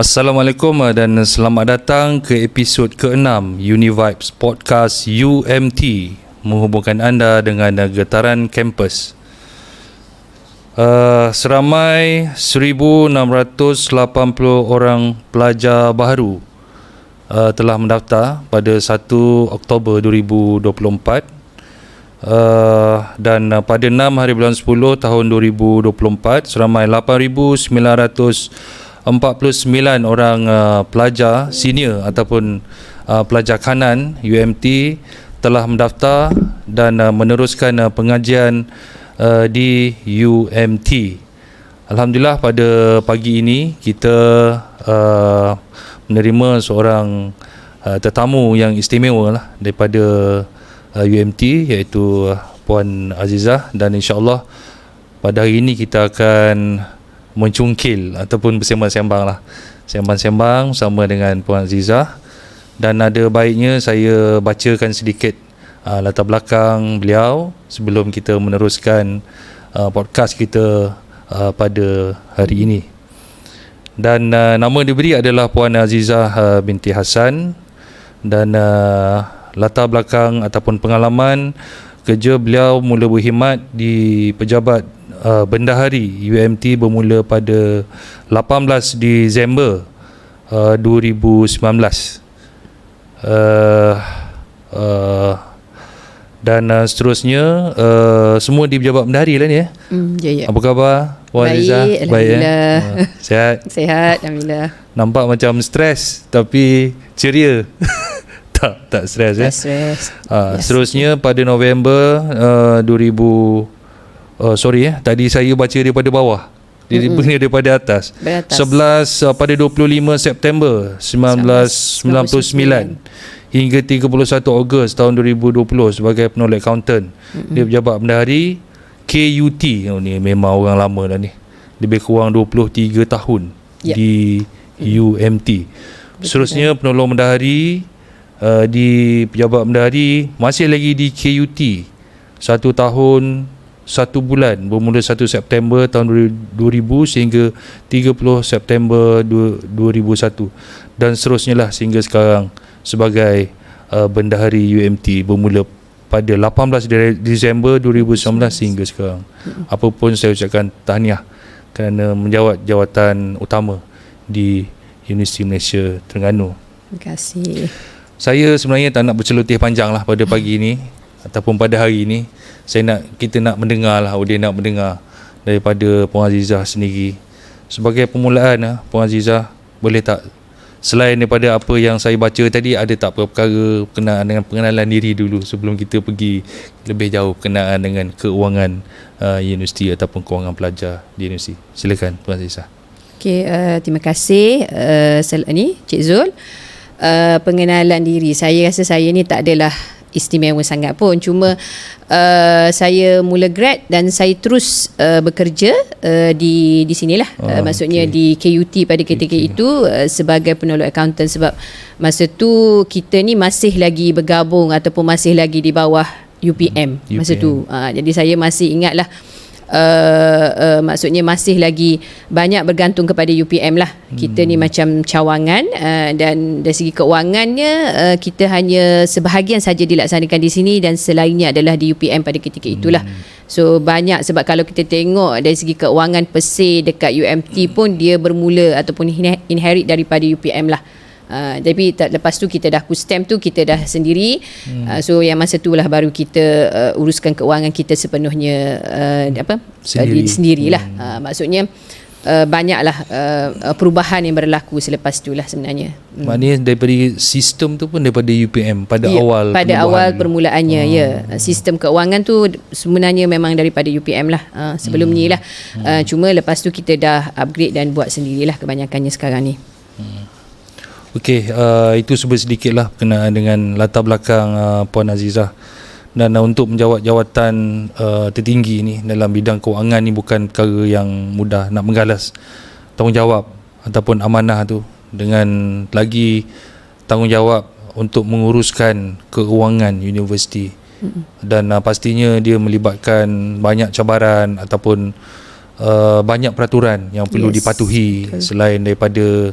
Assalamualaikum dan selamat datang ke episod ke-6 Univibes Podcast UMT, menghubungkan anda dengan getaran kampus. Seramai 1,680 orang pelajar baru telah mendaftar pada 1 Oktober 2024, dan pada 6 hari bulan 10 tahun 2024, seramai 8,949 orang pelajar senior ataupun pelajar kanan UMT telah mendaftar dan meneruskan pengajian di UMT. Alhamdulillah, pada pagi ini kita menerima seorang tetamu yang istimewa lah daripada UMT, iaitu Puan Azizah, dan insyaAllah pada hari ini kita akan mencungkil ataupun bersembang-sembang lah, sembang-sembang sama dengan Puan Azizah. Dan ada baiknya saya bacakan sedikit latar belakang beliau sebelum kita meneruskan podcast kita pada hari ini. Dan nama diberi adalah Puan Azizah binti Hassan, dan latar belakang ataupun pengalaman kerja beliau mula berkhidmat di pejabat Bendahari UMT bermula pada 18 Disember 2019. Dan seterusnya semua di pejabat Bendahari lah ni ya. Ya. Apa khabar Puan Azizah? Baik, Alhamdulillah. Sihat? Sihat, Alhamdulillah. Nampak macam stres tapi ceria. tak stres ya. Stres. Seterusnya pada November 2000, tadi saya baca daripada bawah, daripada atas. 11 pada 25 September 1999 hingga 31 Ogos tahun 2020 sebagai penolak accountant. Dia pejabat Bendahari KUT. Ni memang orang lama dah ni, lebih kurang 23 tahun di UMT. Seterusnya penolong Bendahari di pejabat Bendahari masih lagi di KUT 1 tahun 1 bulan bermula 1 September tahun 2000 sehingga 30 September 2001, dan seterusnya lah sehingga sekarang sebagai Bendahari UMT bermula pada 18 Disember 2019 sehingga sekarang. Apa pun saya ucapkan tahniah kerana menjawat jawatan utama di Universiti Malaysia Terengganu. Terima kasih. Saya sebenarnya tak nak berceloteh panjang lah pada pagi ini ataupun pada hari ini. Kita nak mendengar lah, audiens nak mendengar daripada Puan Azizah sendiri. Sebagai permulaan, Puan Azizah, boleh tak, selain daripada apa yang saya baca tadi, ada tak perkara berkenaan dengan pengenalan diri dulu sebelum kita pergi lebih jauh berkenaan dengan keuangan universiti ataupun keuangan pelajar di universiti? Silakan Puan Azizah. Okey, terima kasih Cik Zul. Pengenalan diri, saya rasa saya ni tak adalah istimewa sangat pun, cuma saya mula grad dan saya terus bekerja di sinilah, maksudnya di KUT pada ketika itu sebagai penolong accountant, sebab masa tu kita ni masih lagi bergabung ataupun masih lagi di bawah UPM masa tu. Jadi saya masih ingatlah, maksudnya masih lagi banyak bergantung kepada UPM lah. Kita ni macam cawangan, dan dari segi keuangannya kita hanya sebahagian saja dilaksanakan di sini dan selainnya adalah di UPM pada ketika itulah. So banyak, sebab kalau kita tengok dari segi keuangan pesir dekat UMT pun dia bermula ataupun inherit daripada UPM lah. Tapi lepas tu kita dah kustem tu kita dah sendiri. So yang masa tu lah baru kita uruskan keuangan kita sepenuhnya sendirilah. Maksudnya banyaklah perubahan yang berlaku selepas tu lah sebenarnya. Maknanya daripada sistem tu pun daripada UPM pada awal permulaannya. Sistem keuangan tu sebenarnya memang daripada UPM lah sebelum ni lah. Cuma lepas tu kita dah upgrade dan buat sendirilah kebanyakannya sekarang ni. Okey, itu sedikit lah berkenaan dengan latar belakang Puan Azizah. Dan untuk menjawat jawatan tertinggi ni dalam bidang keuangan ni bukan perkara yang mudah. Nak menggalas tanggungjawab ataupun amanah tu, dengan lagi tanggungjawab untuk menguruskan keuangan universiti. Dan pastinya dia melibatkan banyak cabaran ataupun banyak peraturan yang perlu dipatuhi. Selain daripada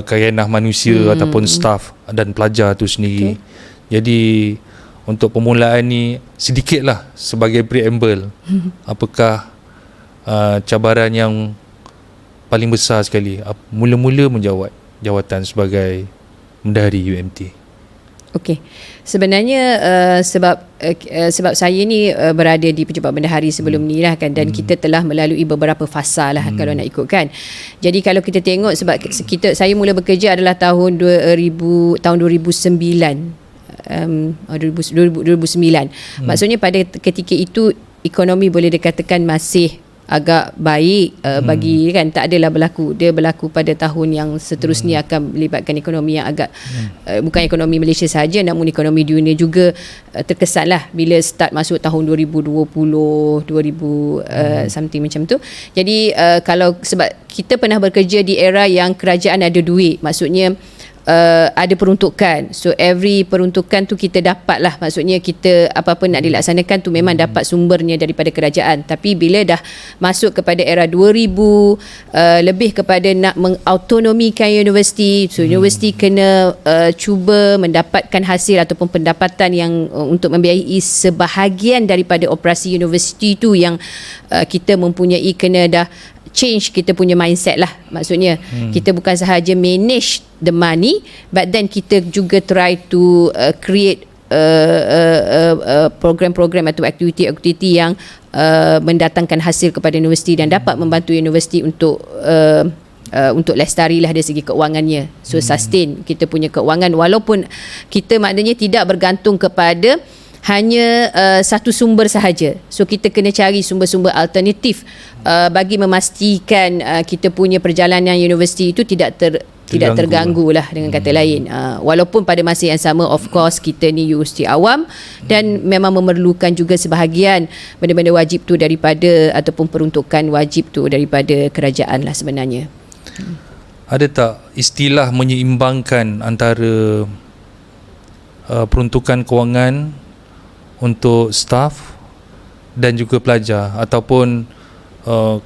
kayanah manusia ataupun staff dan pelajar tu sendiri. Jadi untuk permulaan ni sedikitlah sebagai preamble, apakah cabaran yang paling besar sekali mula-mula menjawat jawatan sebagai Bendahari UMT? Okey. Sebenarnya sebab saya ni berada di Pejabat Bendahari sebelum ni lah kan, dan kita telah melalui beberapa fasa lah kalau nak ikutkan. Jadi kalau kita tengok, sebab saya mula bekerja adalah tahun 2009. 2009. Maksudnya pada ketika itu ekonomi boleh dikatakan masih agak baik bagi kan, tak adalah berlaku pada tahun yang seterusnya akan melibatkan ekonomi yang agak bukan ekonomi Malaysia sahaja, namun ekonomi dunia juga terkesan lah bila start masuk tahun 2020 something macam tu. Jadi kalau sebab kita pernah bekerja di era yang kerajaan ada duit, maksudnya ada peruntukan, so every peruntukan tu kita dapat lah, maksudnya kita apa-apa nak dilaksanakan tu memang dapat sumbernya daripada kerajaan. Tapi bila dah masuk kepada era 2000, lebih kepada nak mengautonomikan universiti, so universiti kena cuba mendapatkan hasil ataupun pendapatan yang untuk membiayai sebahagian daripada operasi universiti tu, yang kita mempunyai kena dah change kita punya mindset lah, maksudnya kita bukan sahaja manage the money, but then kita juga try to create program-program atau aktiviti-aktiviti yang mendatangkan hasil kepada universiti dan dapat membantu universiti untuk lestarilah dari segi keuangannya, so sustain kita punya keuangan, walaupun kita maknanya tidak bergantung kepada hanya satu sumber sahaja. So kita kena cari sumber-sumber alternatif bagi memastikan kita punya perjalanan universiti itu tidak terganggu lah dengan kata lain. Walaupun pada masa yang sama, of course kita ni universiti awam dan memang memerlukan juga sebahagian benda-benda wajib tu daripada ataupun peruntukan wajib tu daripada kerajaan lah sebenarnya. Ada tak istilah menyeimbangkan antara peruntukan kewangan untuk staff dan juga pelajar, ataupun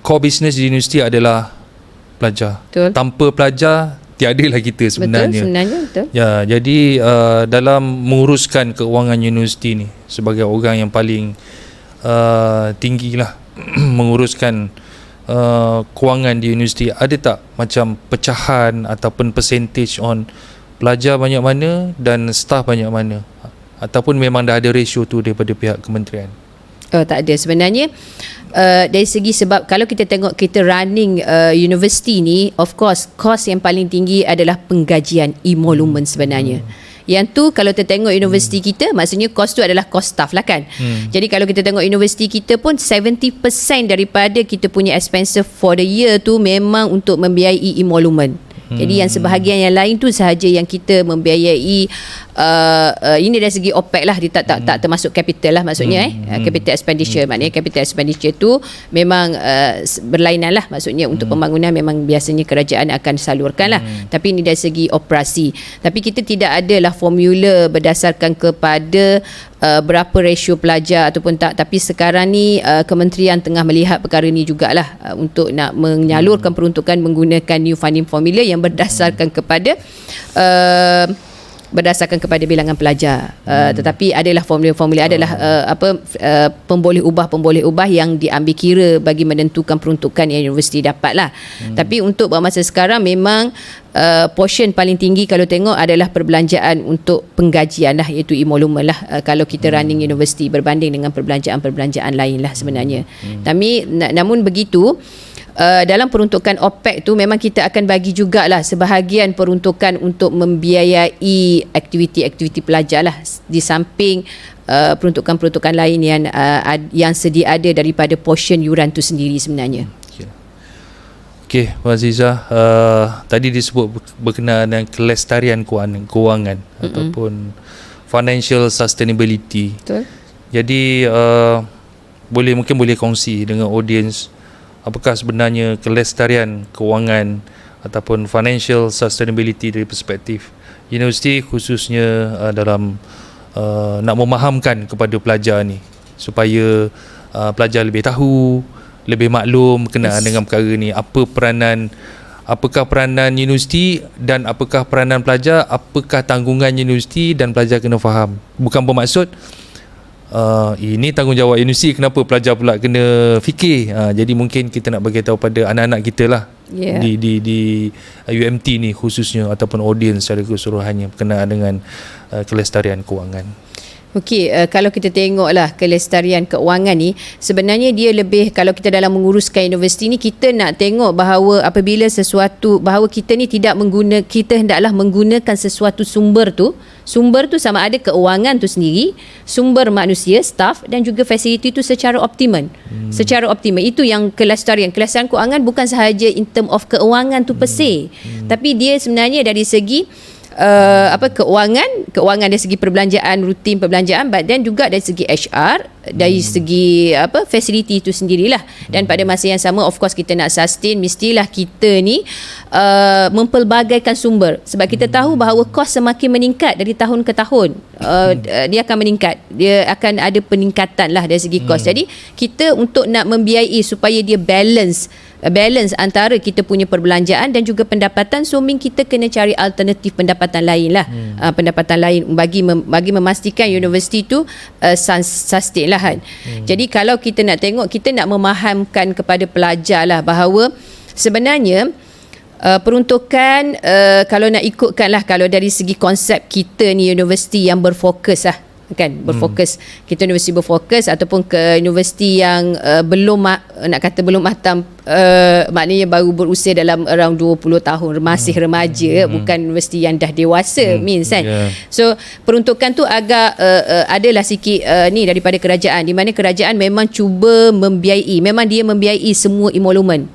core business di universiti adalah pelajar? Betul. Tanpa pelajar tiadalah kita sebenarnya. Betul. Ya, jadi dalam menguruskan keuangan universiti ni, sebagai orang yang paling tinggilah menguruskan kewangan di universiti, ada tak macam pecahan ataupun percentage on pelajar banyak mana dan staff banyak mana, ataupun memang dah ada ratio tu daripada pihak kementerian? Tak ada sebenarnya. Dari segi, sebab kalau kita tengok kita running universiti ni, of course cost yang paling tinggi adalah penggajian, emolument sebenarnya. Yang tu kalau kita tengok universiti kita, maksudnya cost tu adalah cost staff lah kan. Jadi kalau kita tengok universiti kita pun 70% daripada kita punya expense for the year tu memang untuk membiayai emolument. Jadi yang sebahagian yang lain tu sahaja yang kita membiayai, ini dari segi OPEX lah, dia tak termasuk capital lah maksudnya capital expenditure. Maknanya capital expenditure tu memang berlainan lah, maksudnya untuk pembangunan memang biasanya kerajaan akan salurkan lah. Tapi ini dari segi operasi. Tapi kita tidak adalah formula berdasarkan kepada berapa ratio pelajar ataupun tak. Tapi sekarang ni kementerian tengah melihat perkara ni jugalah untuk nak menyalurkan peruntukan menggunakan new funding formula yang berdasarkan kepada bilangan pelajar. Tetapi adalah formula-formula, adalah pemboleh ubah yang diambil kira bagi menentukan peruntukan yang universiti dapat lah. Tapi untuk masa sekarang memang portion paling tinggi kalau tengok adalah perbelanjaan untuk penggajian lah, iaitu emolument lah kalau kita running universiti, berbanding dengan perbelanjaan lain lah sebenarnya. Tapi namun begitu, dalam peruntukan OPEX tu memang kita akan bagi jugalah sebahagian peruntukan untuk membiayai aktiviti-aktiviti pelajar lah, di samping peruntukan-peruntukan lain yang sedia ada daripada portion yuran tu sendiri sebenarnya. Okey, Puan Aziza, tadi disebut berkenaan dengan kelestarian kewangan ataupun financial sustainability. Betul. Jadi mungkin boleh kongsi dengan audience, apakah sebenarnya kelestarian kewangan ataupun financial sustainability dari perspektif universiti, khususnya dalam nak memahamkan kepada pelajar ni, supaya pelajar lebih tahu, lebih maklum berkenaan dengan perkara ni, apa peranan apakah peranan universiti dan apakah peranan pelajar, apakah tanggungan universiti, dan pelajar kena faham. Bukan bermaksud ini tanggungjawab universiti, kenapa pelajar pula kena fikir. Jadi mungkin kita nak bagi tahu pada anak-anak kita lah, di UMT ni khususnya, ataupun audiens secara keseluruhannya berkenaan dengan kelestarian kewangan. Okey, kalau kita tengoklah kelestarian keuangan ni, sebenarnya dia lebih, kalau kita dalam menguruskan universiti ni, kita nak tengok bahawa apabila sesuatu, bahawa kita ni kita hendaklah menggunakan sesuatu sumber tu sama ada keuangan tu sendiri, sumber manusia, staff, dan juga fasiliti tu secara optimum. Secara optimum. Itu yang kelestarian keuangan bukan sahaja in term of keuangan tu per se, tapi dia sebenarnya dari segi keuangan dari segi perbelanjaan, rutin perbelanjaan, dan juga dari segi HR, dari segi fasiliti itu sendirilah. Dan pada masa yang sama, of course, kita nak sustain, mestilah kita ni mempelbagaikan sumber, sebab kita tahu bahawa kos semakin meningkat dari tahun ke tahun. Dia akan meningkat, dia akan ada peningkatan lah dari segi kos. Jadi kita untuk nak membiayai supaya dia balance antara kita punya perbelanjaan dan juga pendapatan, kita kena cari alternatif pendapatan lain lah. Pendapatan lain bagi memastikan universiti tu sustain lah kan. Jadi kalau kita nak tengok, kita nak memahamkan kepada pelajar lah bahawa sebenarnya peruntukan, kalau nak ikutkan lah, kalau dari segi konsep kita ni universiti yang berfokus lah kan, kita universiti berfokus, ataupun ke universiti yang belum matang, maknanya baru berusia dalam around 20 tahun, masih remaja, bukan universiti yang dah dewasa, kan. So peruntukan tu agak adalah sikit ni daripada kerajaan, di mana kerajaan memang cuba membiayai, memang dia membiayai semua emolumen,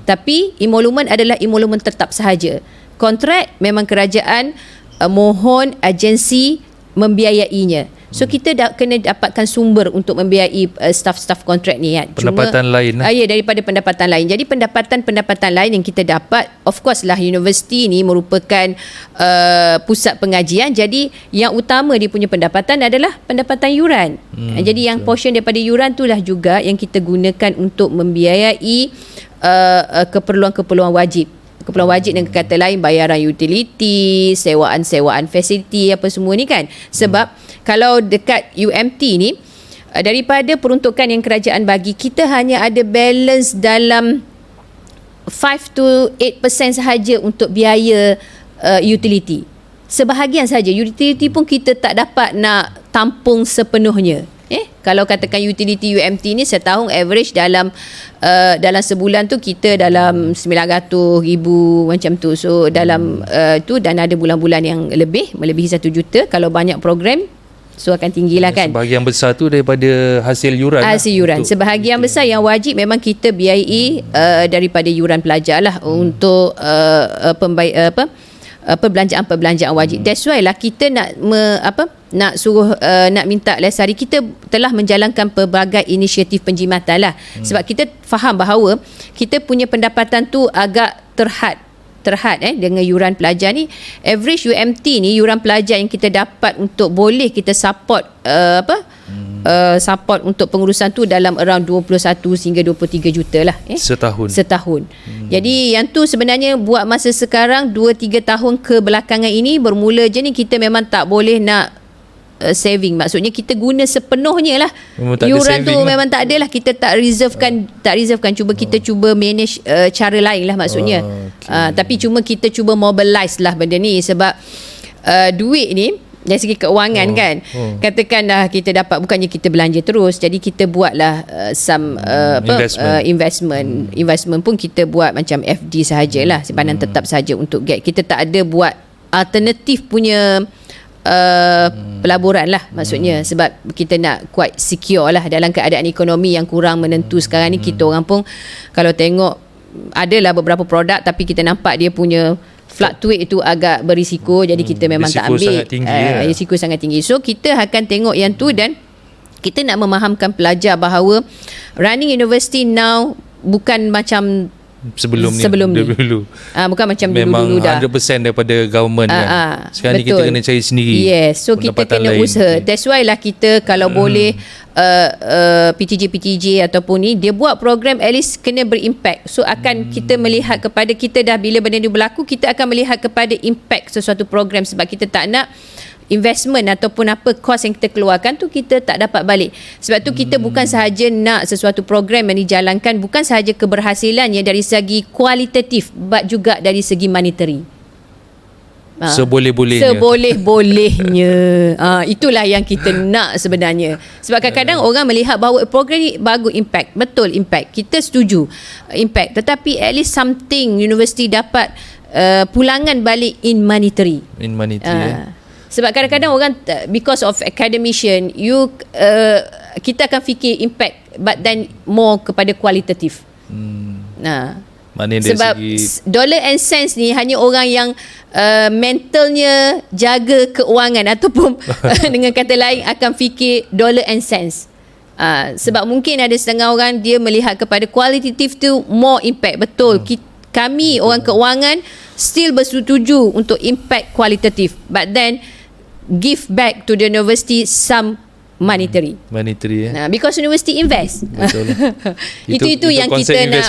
tapi emolumen adalah emolumen tetap sahaja. Kontrak memang kerajaan mohon agensi membiayainya. So kita kena dapatkan sumber untuk membiayai staff kontrak ni kan. Pendapatan lain lah. Ya, daripada pendapatan lain. Jadi pendapatan lain yang kita dapat, of course lah, universiti ni merupakan pusat pengajian. Jadi yang utama dia punya pendapatan adalah pendapatan yuran. Jadi yang portion daripada yuran tu lah juga yang kita gunakan untuk membiayai keperluan wajib. Keperluan wajib dengan kata lain, bayaran utiliti, sewaan fasiliti, apa semua ni kan. Sebab kalau dekat UMT ni, daripada peruntukan yang kerajaan bagi, kita hanya ada balance dalam 5 to 8% sahaja untuk biaya utiliti. Sebahagian saja. Utiliti pun kita tak dapat nak tampung sepenuhnya. Kalau katakan utility UMT ni setahun average dalam sebulan tu kita dalam 900,000 macam tu. So dalam tu, dan ada bulan-bulan yang melebihi 1 juta kalau banyak program. So akan tinggilah kan. Sebahagian besar tu daripada hasil yuran. Sebahagian besar yang wajib memang kita biayai daripada yuran pelajar lah untuk perbelanjaan wajib. That's why lah kita nak suruh nak minta Lestari, kita telah menjalankan pelbagai inisiatif penjimatan lah. Sebab kita faham bahawa kita punya pendapatan tu agak terhad dengan yuran pelajar ni. Average UMT ni, yuran pelajar yang kita dapat untuk boleh kita support support untuk pengurusan tu dalam around 21 hingga 23 juta lah setahun. Jadi yang tu sebenarnya buat masa sekarang 2-3 tahun kebelakangan ini, bermula je ni kita memang tak boleh nak saving. Maksudnya kita guna sepenuhnya lah. Yuran tu memang tak ada lah. Kita tak reservekan. Kita cuba manage cara lain lah maksudnya. Tapi kita cuba mobilize lah benda ni. Sebab duit ni dari segi keuangan kan, katakan dah kita dapat, bukannya kita belanja terus, jadi kita buatlah some investment pun kita buat macam FD sahajalah, simpanan tetap sahaja untuk kita tak ada buat alternatif punya pelaburan lah maksudnya. Sebab kita nak quite secure lah dalam keadaan ekonomi yang kurang menentu sekarang ni. Kita orang pun kalau tengok adalah beberapa produk, tapi kita nampak dia punya fluctuate itu agak berisiko. Jadi kita memang tak ambil. Risiko sangat tinggi. So kita akan tengok yang tu, dan kita nak memahamkan pelajar bahawa running university now bukan macam sebelum ni. Bukan macam memang dulu-dulu dah. Memang 100% daripada government kan. Sekarang ni kita kena cari sendiri. Yes, so kita kena usaha. That's why lah kita kalau boleh PTJ ataupun ni dia buat program at least kena berimpact. So akan kita melihat kepada kita dah bila benda ni berlaku, kita akan melihat kepada impact sesuatu program, sebab kita tak nak investment ataupun apa kos yang kita keluarkan tu kita tak dapat balik. Sebab tu kita bukan sahaja nak sesuatu program yang dijalankan, bukan sahaja keberhasilannya dari segi kualitatif, but juga dari segi monetary. Seboleh-bolehnya. Itulah yang kita nak sebenarnya. Sebab kadang-kadang orang melihat bahawa program ni bagus, impact. Betul, impact. Kita setuju impact. Tetapi at least something universiti dapat pulangan balik in monetary. Sebab kadang-kadang orang because of academician kita akan fikir impact, but then more kepada kualitatif. Sebab dollar and cents ni hanya orang yang mentalnya jaga keuangan ataupun dengan kata lain akan fikir dollar and cents. Sebab mungkin ada setengah orang dia melihat kepada kualitatif tu more impact. Betul. Kami orang keuangan still bersetuju untuk impact kualitatif, but then give back to the university some monetary. Because university invest. Betul. itu yang kita nak.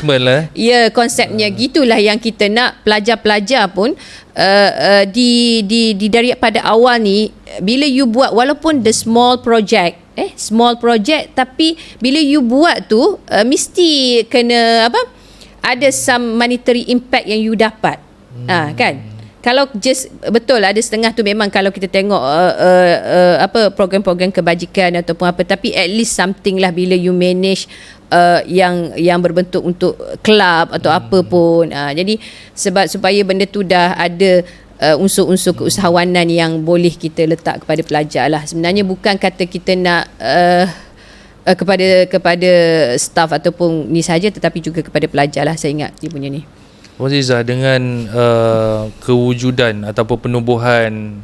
Ya, konsepnya gitulah yang kita nak. Pelajar-pelajar pun di daripada awal ni, bila you buat walaupun the small project tapi bila you buat tu mesti kena ada some monetary impact yang you dapat. Kan? Kalau just betul ada setengah tu memang kalau kita tengok program-program kebajikan ataupun apa, tapi at least something lah bila you manage yang berbentuk untuk club atau apa pun. Jadi sebab supaya benda tu dah ada unsur-unsur keusahawanan yang boleh kita letak kepada pelajar lah. Sebenarnya bukan kata kita nak kepada staff ataupun ni saja, tetapi juga kepada pelajar lah, saya ingat dia punya ni. Puan Zizah, dengan kewujudan ataupun penubuhan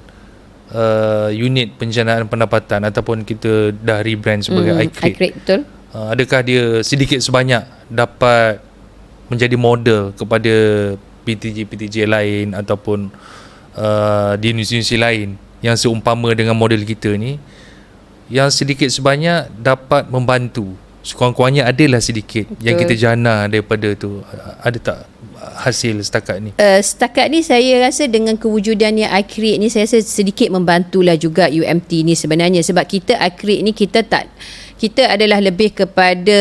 unit penjanaan pendapatan ataupun kita dah rebrand sebagai iCreate, betul. Adakah dia sedikit sebanyak dapat menjadi model kepada PTJ lain ataupun di universiti lain yang seumpama dengan model kita ni, yang sedikit sebanyak dapat membantu? Sekurang-kurangnya adalah sedikit. Betul. Yang kita jana daripada tu. Ada tak hasil setakat ni? Setakat ni saya rasa dengan kewujudannya iCreate ni, saya rasa sedikit membantulah juga UMT ni sebenarnya. Sebab kita iCreate ni kita adalah lebih kepada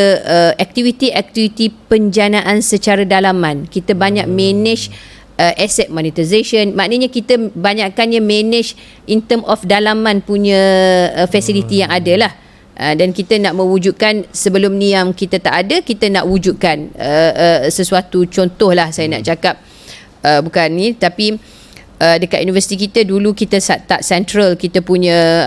aktiviti-aktiviti penjanaan secara dalaman. Kita banyak manage asset monetization. Maknanya kita banyakkannya manage in term of dalaman punya facility yang ada lah. Dan kita nak mewujudkan sebelum ni yang kita tak ada, kita nak wujudkan sesuatu contoh lah saya nak cakap, bukan ni tapi dekat universiti kita dulu kita tak central kita punya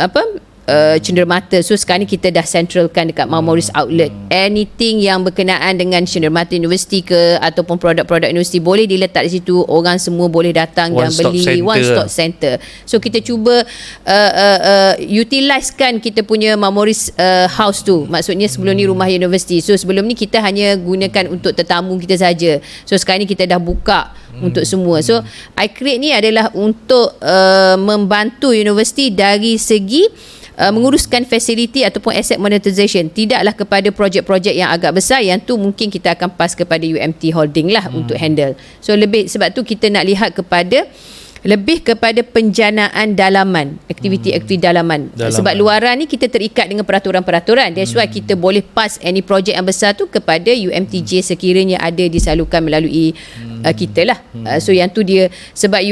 cenderamata. So sekarang ni kita dah centralkan dekat Marmoris Outlet. Anything yang berkenaan dengan cenderamata universiti ke ataupun produk-produk universiti boleh diletak di situ. Orang semua boleh datang dan beli. One stop center. So kita cuba utilisekan kita punya Marmoris House tu. Maksudnya sebelum ni rumah universiti. So sebelum ni kita hanya gunakan untuk tetamu kita saja. So sekarang ni kita dah buka untuk semua. So iCreate ni adalah untuk membantu universiti dari segi menguruskan fasiliti ataupun asset monetization. Tidaklah kepada projek-projek yang agak besar, yang tu mungkin kita akan pass kepada UMT Holding lah untuk handle. So lebih sebab tu kita nak lihat lebih kepada penjanaan dalaman, aktiviti-aktiviti dalaman. Sebab luaran ni kita terikat dengan peraturan-peraturan. That's why kita boleh pass any projek yang besar tu kepada UMTJ sekiranya ada disalurkan melalui kita lah. So yang tu dia, sebab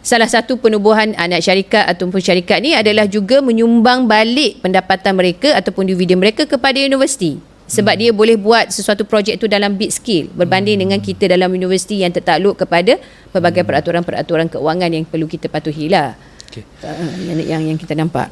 salah satu penubuhan anak syarikat ataupun syarikat ni adalah juga menyumbang balik pendapatan mereka ataupun dividen mereka kepada universiti. Sebab dia boleh buat sesuatu projek tu dalam big scale berbanding dengan kita dalam universiti yang tertakluk kepada pelbagai peraturan-peraturan keuangan yang perlu kita patuhi lah. Yang kita nampak.